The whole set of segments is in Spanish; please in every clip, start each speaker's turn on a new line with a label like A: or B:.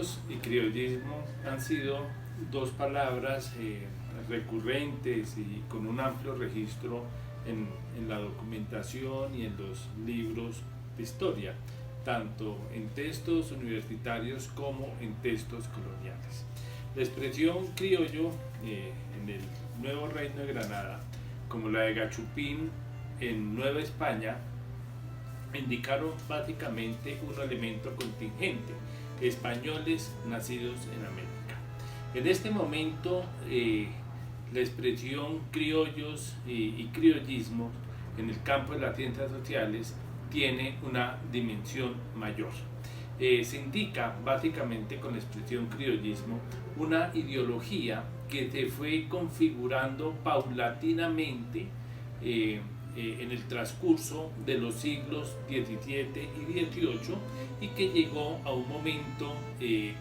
A: criollos y criollismo han sido dos palabras recurrentes y con un amplio registro en la documentación y en los libros de historia, tanto en textos universitarios como en textos coloniales. La expresión criollo en el Nuevo Reino de Granada, como la de Gachupín en Nueva España, indicaron básicamente un elemento contingente: españoles nacidos en América. En este momento, la expresión criollos y criollismo en el campo de las ciencias sociales tiene una dimensión mayor. Se indica básicamente con la expresión criollismo una ideología que se fue configurando paulatinamente en el transcurso de los siglos XVII y XVIII y que llegó a un momento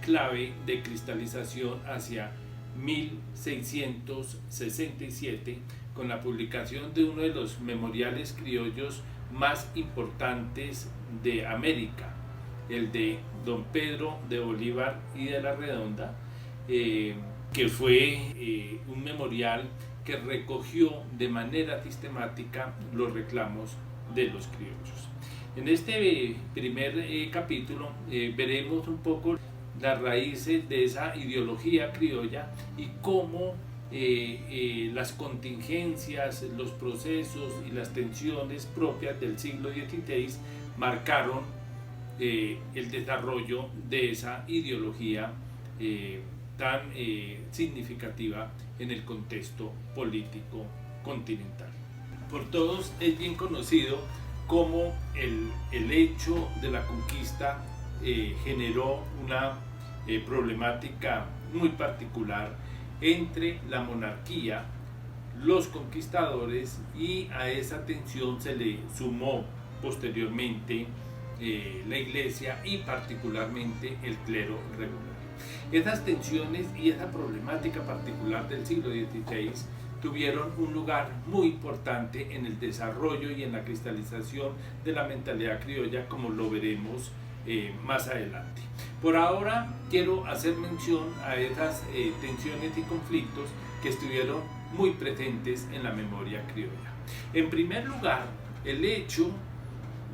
A: clave de cristalización hacia 1667 con la publicación de uno de los memoriales criollos más importantes de América, el de Don Pedro de Bolívar y de la Redonda, que fue un memorial que recogió de manera sistemática los reclamos de los criollos. En este primer capítulo veremos un poco las raíces de esa ideología criolla y cómo las contingencias, los procesos y las tensiones propias del siglo XVI marcaron el desarrollo de esa ideología tan significativa en el contexto político continental. Por todos es bien conocido cómo el hecho de la conquista generó una problemática muy particular entre la monarquía, los conquistadores, y a esa tensión se le sumó posteriormente la iglesia y particularmente el clero regular. Esas tensiones y esa problemática particular del siglo XVI tuvieron un lugar muy importante en el desarrollo y en la cristalización de la mentalidad criolla, como lo veremos más adelante. Por ahora quiero hacer mención a esas tensiones y conflictos que estuvieron muy presentes en la memoria criolla. En primer lugar, el hecho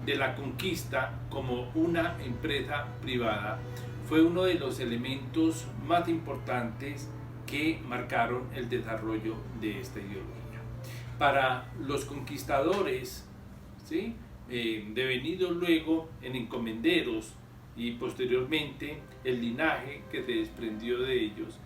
A: de la conquista como una empresa privada fue uno de los elementos más importantes que marcaron el desarrollo de esta ideología. Para los conquistadores, ¿sí?, devenidos luego en encomenderos y posteriormente el linaje que se desprendió de ellos,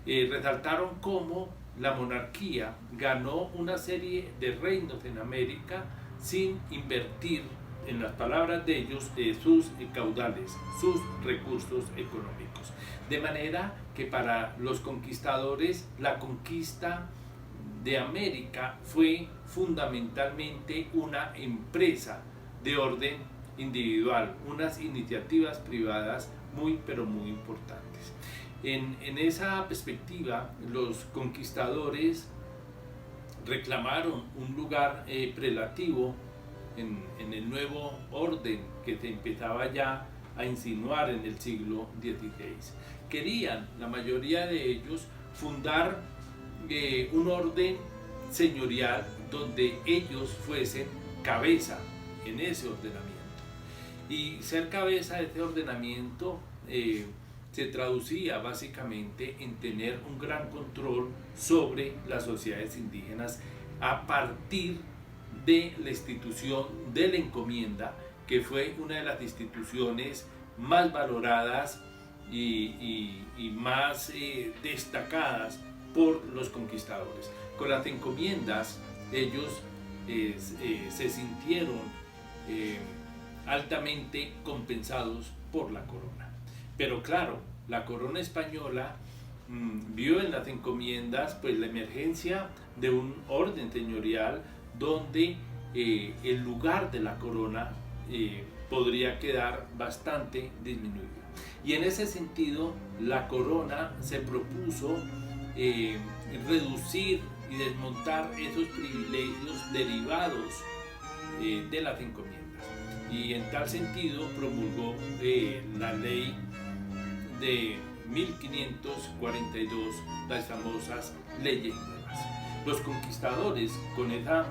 A: resaltaron cómo la monarquía ganó una serie de reinos en América sin invertir, en las palabras de ellos, sus caudales, sus recursos económicos. De manera que para los conquistadores la conquista de América fue fundamentalmente una empresa de orden individual, unas iniciativas privadas muy pero muy importantes. En esa perspectiva, los conquistadores reclamaron un lugar prelativo en el nuevo orden que se empezaba ya a insinuar en el siglo XVI. Querían, la mayoría de ellos, fundar un orden señorial donde ellos fuesen cabeza en ese ordenamiento. Y ser cabeza de ese ordenamiento se traducía básicamente en tener un gran control sobre las sociedades indígenas a partir de la institución de la encomienda, que fue una de las instituciones más valoradas y más destacadas por los conquistadores. Con las encomiendas ellos se sintieron altamente compensados por la corona. Pero claro, la corona española vio en las encomiendas pues la emergencia de un orden señorial donde el lugar de la corona podría quedar bastante disminuido. Y en ese sentido, la corona se propuso reducir y desmontar esos privilegios derivados de las encomiendas. Y en tal sentido promulgó la ley de 1542, las famosas leyes nuevas. Los conquistadores con esas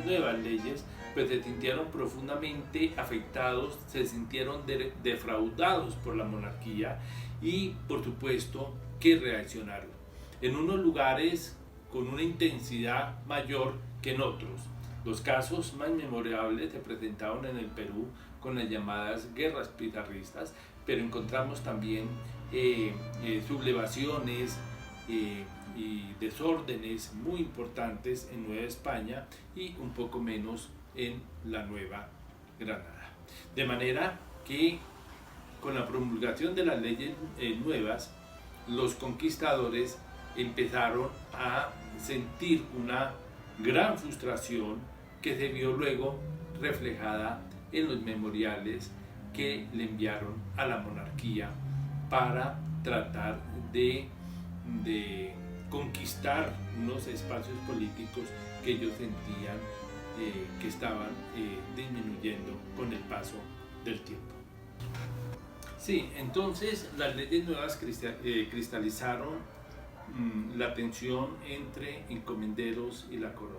A: nuevas leyes pues se sintieron profundamente afectados, se sintieron defraudados por la monarquía y por supuesto que reaccionaron. En unos lugares con una intensidad mayor que en otros. Los casos más memorables se presentaron en el Perú con las llamadas guerras pizarristas, pero encontramos también sublevaciones y desórdenes muy importantes en Nueva España y un poco menos en la Nueva Granada. De manera que con la promulgación de las leyes nuevas, los conquistadores empezaron a sentir una gran frustración que se vio luego reflejada en los memoriales que le enviaron a la monarquía para tratar de conquistar unos espacios políticos que ellos sentían que estaban disminuyendo con el paso del tiempo. Sí, entonces las leyes nuevas cristalizaron la tensión entre encomenderos y la corona.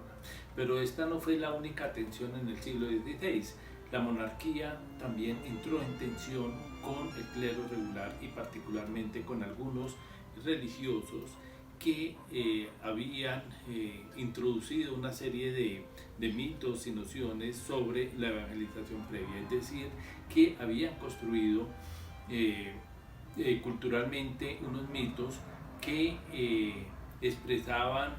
A: Pero esta no fue la única tensión en el siglo XVI. La monarquía también entró en tensión con el clero regular y particularmente con algunos religiosos que habían introducido una serie de mitos y nociones sobre la evangelización previa, es decir, que habían construido culturalmente unos mitos que expresaban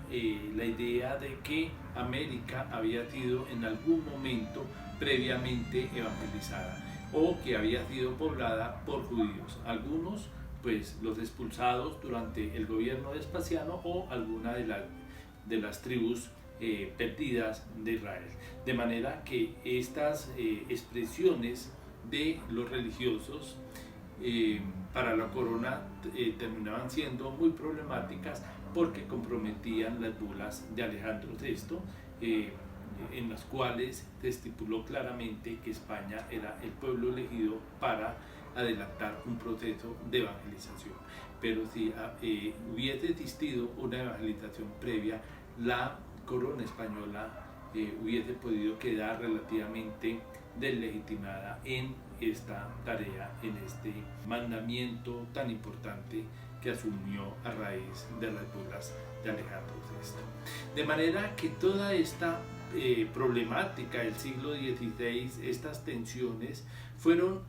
A: la idea de que América había sido en algún momento previamente evangelizada o que había sido poblada por judíos, algunos pues los expulsados durante el gobierno de Vespasiano o alguna de las tribus perdidas de Israel. De manera que estas expresiones de los religiosos para la corona terminaban siendo muy problemáticas porque comprometían las bulas de Alejandro VI, en las cuales se estipuló claramente que España era el pueblo elegido para adelantar un proceso de evangelización. Pero si hubiese existido una evangelización previa, la corona española hubiese podido quedar relativamente deslegitimada en esta tarea, en este mandamiento tan importante que asumió a raíz de las bulas de Alejandro VI. De manera que toda esta problemática del siglo XVI, estas tensiones, fueron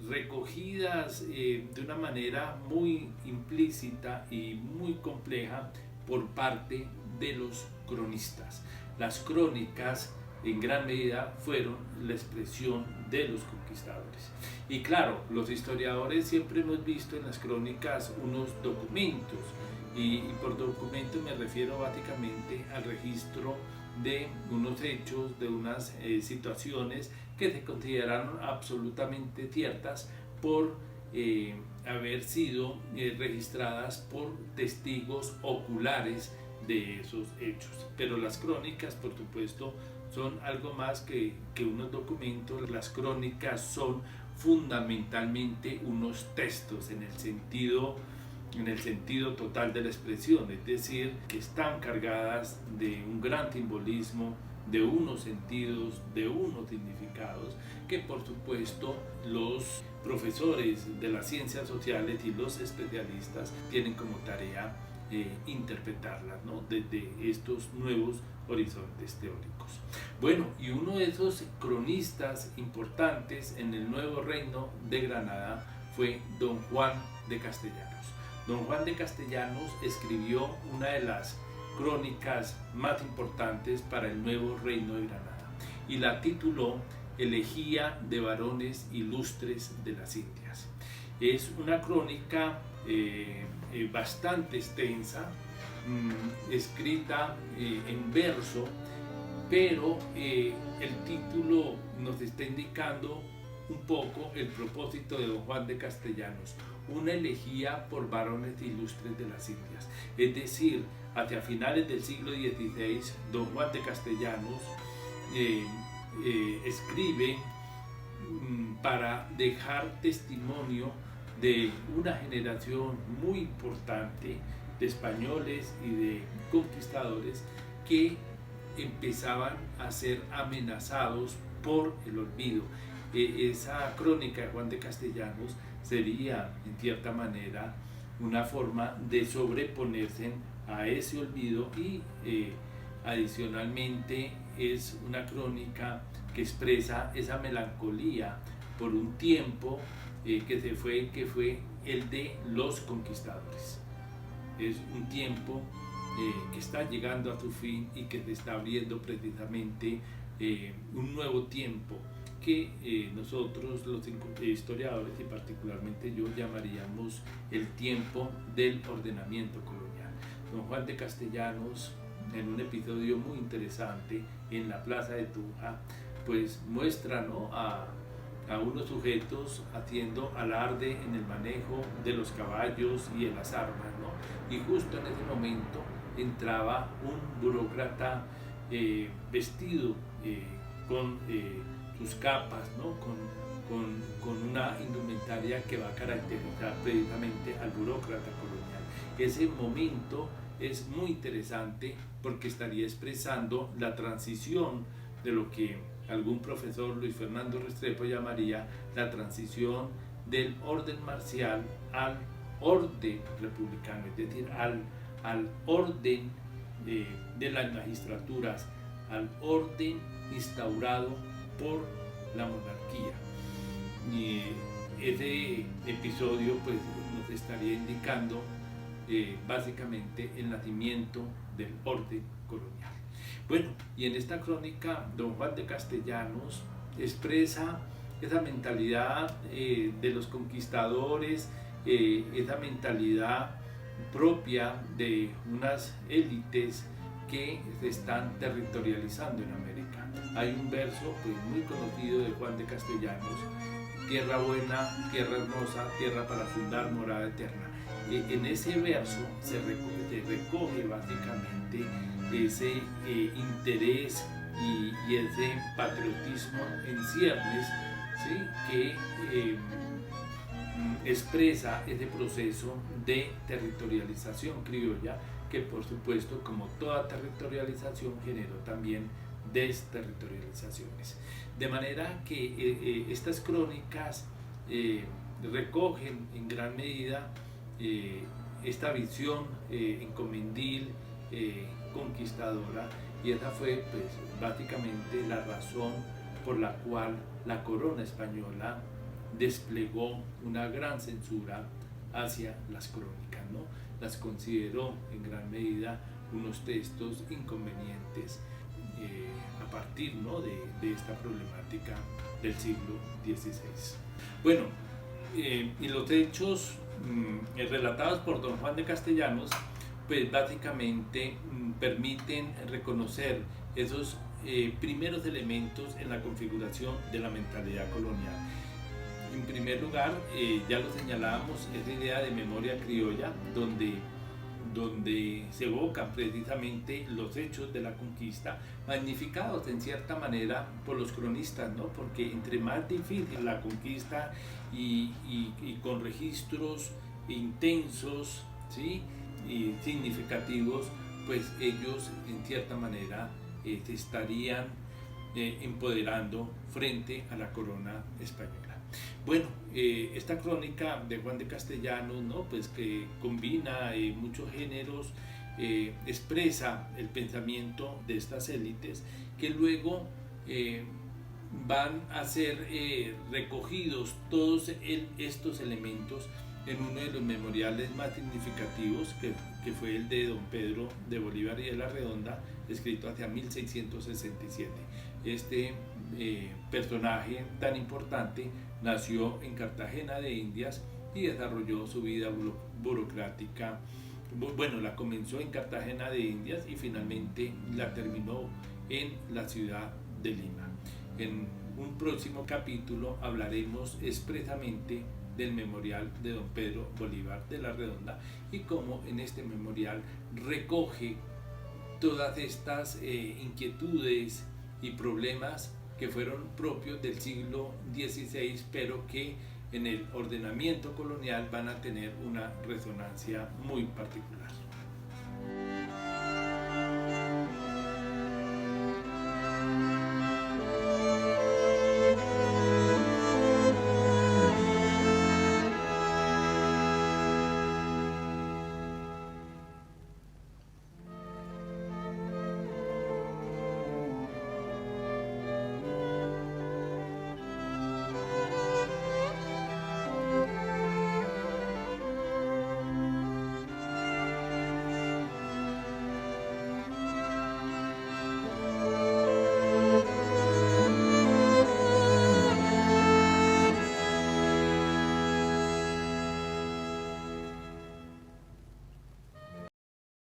A: recogidas de una manera muy implícita y muy compleja por parte de los cronistas. Las crónicas en gran medida fueron la expresión de los conquistadores. Y claro, los historiadores siempre hemos visto en las crónicas unos documentos, y por documento me refiero básicamente al registro de unos hechos, de unas situaciones que se consideraron absolutamente ciertas por haber sido registradas por testigos oculares de esos hechos. Pero las crónicas, por supuesto, son algo más que unos documentos. Las crónicas son fundamentalmente unos textos en el sentido total de la expresión, es decir, que están cargadas de un gran simbolismo, de unos sentidos, de unos significados, que por supuesto los profesores de las ciencias sociales y los especialistas tienen como tarea interpretarlas, ¿no?, desde estos nuevos horizontes teóricos. Bueno, y uno de esos cronistas importantes en el nuevo reino de Granada fue don Juan de Castellanos. Don Juan de Castellanos escribió una de las crónicas más importantes para el nuevo reino de Granada y la tituló Elegía de varones ilustres de las Indias. Es una crónica bastante extensa, escrita en verso, pero el título nos está indicando un poco el propósito de don Juan de Castellanos, una elegía por varones ilustres de las Indias. Es decir, hacia finales del siglo XVI, don Juan de Castellanos escribe para dejar testimonio de una generación muy importante de españoles y de conquistadores que empezaban a ser amenazados por el olvido. Esa crónica de Juan de Castellanos sería, en cierta manera, una forma de sobreponerse a ese olvido y adicionalmente es una crónica que expresa esa melancolía por un tiempo que fue el de los conquistadores. Es un tiempo que está llegando a su fin y que se está abriendo precisamente un nuevo tiempo que nosotros los historiadores y particularmente yo llamaríamos el tiempo del ordenamiento colonial. Don Juan de Castellanos, en un episodio muy interesante en la Plaza de Tunja, pues muestra, ¿no?, a unos sujetos haciendo alarde en el manejo de los caballos y de las armas, ¿no? Y justo en ese momento entraba un burócrata vestido con sus capas, ¿no?, con una indumentaria que va a caracterizar precisamente al burócrata colonial. Ese momento es muy interesante porque estaría expresando la transición de lo que algún profesor, Luis Fernando Restrepo, llamaría la transición del orden marcial al orden republicano, es decir, al orden de las magistraturas, al orden instaurado por la monarquía. Y ese episodio pues nos estaría indicando básicamente el nacimiento del orden colonial. Bueno, y en esta crónica don Juan de Castellanos expresa esa mentalidad de los conquistadores, esa mentalidad propia de unas élites que se están territorializando en América. Hay un verso pues, muy conocido de Juan de Castellanos: tierra buena, tierra hermosa, tierra para fundar morada eterna. En ese verso se recoge básicamente ese interés y ese patriotismo en ciernes, ¿sí?, que expresa ese proceso de territorialización criolla que, por supuesto, como toda territorialización, generó también desterritorializaciones. De manera que estas crónicas recogen en gran medida esta visión encomendil, conquistadora, y esa fue pues, básicamente la razón por la cual la corona española desplegó una gran censura hacia las crónicas, ¿no? Las consideró en gran medida unos textos inconvenientes a partir, ¿no?, de esta problemática del siglo XVI. Bueno, y los hechos relatados por don Juan de Castellanos pues básicamente permiten reconocer esos primeros elementos en la configuración de la mentalidad colonial. En primer lugar, ya lo señalábamos, esa idea de memoria criolla, donde se evocan precisamente los hechos de la conquista, magnificados en cierta manera por los cronistas, ¿no? Porque entre más difícil la conquista y con registros intensos, ¿sí?, y significativos, pues ellos en cierta manera se estarían empoderando frente a la corona española. Bueno, esta crónica de Juan de Castellanos, ¿no?, pues que combina muchos géneros, expresa el pensamiento de estas élites que luego van a ser recogidos todos estos elementos en uno de los memoriales más significativos que fue el de don Pedro de Bolívar y de la Redonda, escrito hacia 1667. Este personaje tan importante nació en Cartagena de Indias y desarrolló su vida burocrática. Bueno, la comenzó en Cartagena de Indias y finalmente la terminó en la ciudad de Lima. En un próximo capítulo hablaremos expresamente del memorial de don Pedro Bolívar de la Redonda y cómo en este memorial recoge todas estas inquietudes y problemas que fueron propios del siglo XVI, pero que en el ordenamiento colonial van a tener una resonancia muy particular.